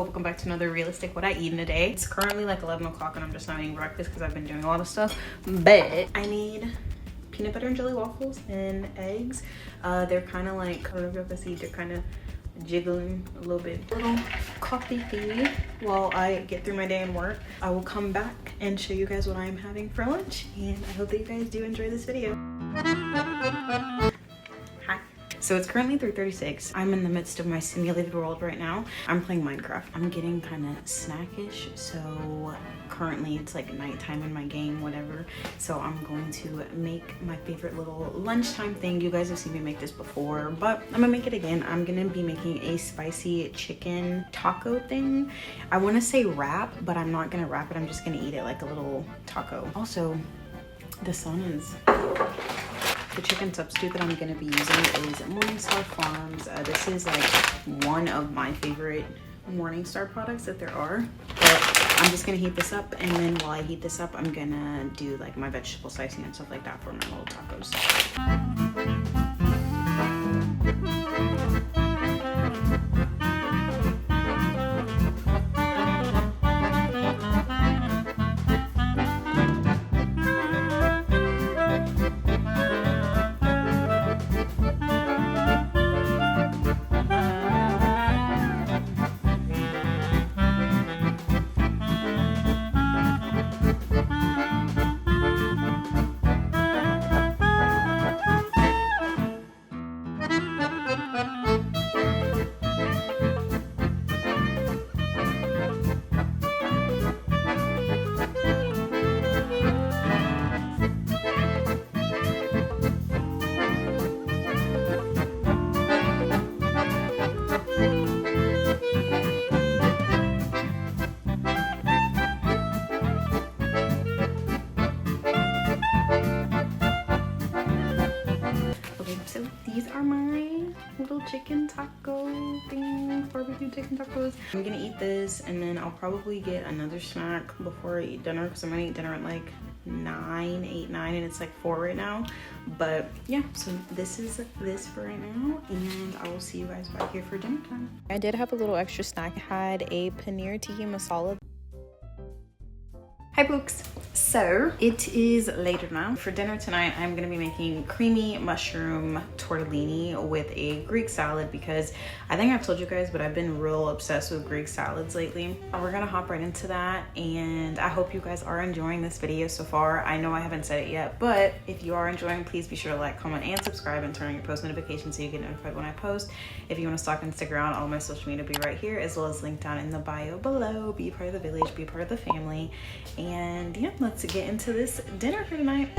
welcome back to another realistic what I eat in a day. It's currently like 11 o'clock and I'm just not eating breakfast because I've been doing a lot of stuff, but I need peanut butter and jelly waffles and eggs. They're kind of like, I don't know if you can see, they're kind of jiggling a little bit. Little coffee fee while I get through my day and work. I will come back and show you guys what I'm having for lunch, and I hope that you guys do enjoy this video. Hi. So it's currently 3:36. I'm in the midst of my simulated world right now. I'm playing Minecraft. I'm getting kind of snackish, so currently it's like nighttime in my game, whatever. So I'm going to make my favorite little lunchtime thing. You guys have seen me make this before, but I'm gonna make it again. I'm gonna be making a spicy chicken taco thing. I want to say wrap, but I'm not gonna wrap it. I'm just gonna eat it like a little taco. Also, the sun is... The chicken substitute that I'm going to be using is Morningstar Farms. This is like one of my favorite Morningstar products that there are. But I'm just going to heat this up, and then while I heat this up, I'm going to do like my vegetable slicing and stuff like that for my little tacos. So these are my little chicken taco things, barbecue chicken tacos. I'm gonna eat this, and then I'll probably get another snack before I eat dinner, because I'm gonna eat dinner at like 8, 9, and it's like 4 right now. But yeah, so this is this for right now, and I will see you guys back here for dinner time. I did have a little extra snack. I had a paneer tikka masala. Hi folks, so it is later now. For dinner tonight, I'm gonna be making creamy mushroom tortellini with a Greek salad, because I think I've told you guys, but I've been real obsessed with Greek salads lately. We're gonna hop right into that, and I hope you guys are enjoying this video so far. I know I haven't said it yet, but if you are enjoying, please be sure to like, comment, and subscribe, and turn on your post notifications so you get notified when I post. If you wanna stalk and stick around, all my social media will be right here, as well as linked down in the bio below. Be part of the village, be part of the family. And yeah, let's get into this dinner for tonight.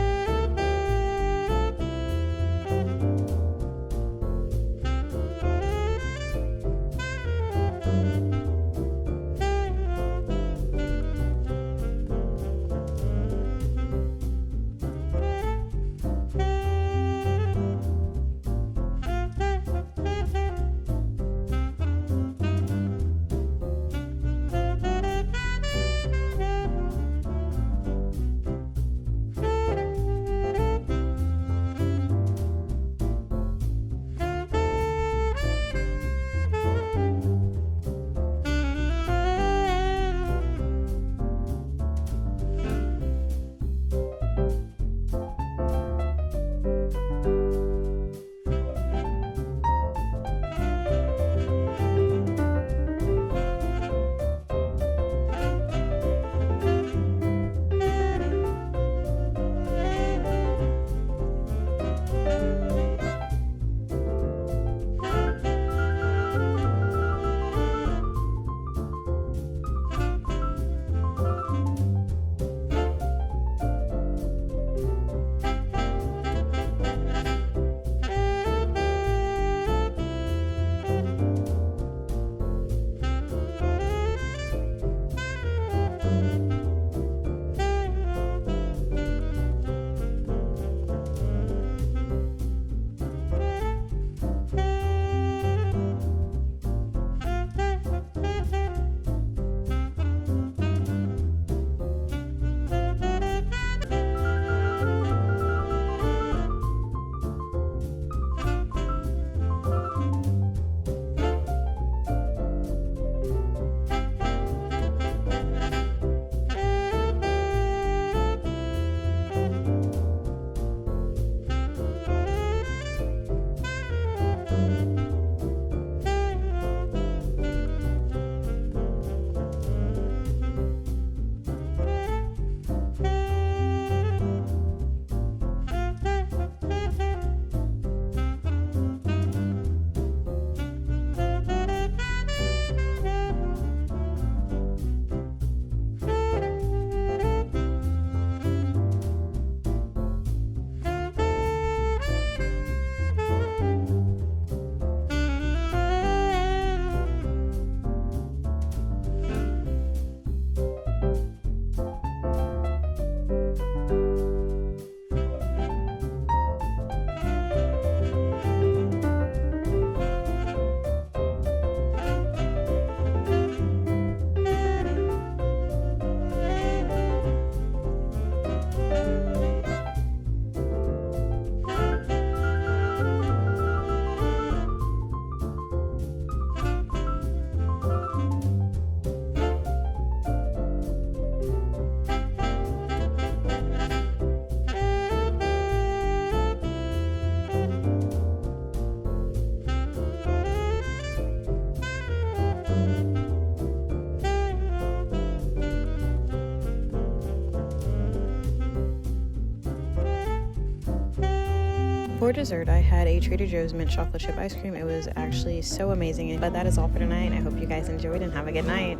For dessert, I had a Trader Joe's mint chocolate chip ice cream. It was actually so amazing. But that is all for tonight. I hope you guys enjoyed and have a good night.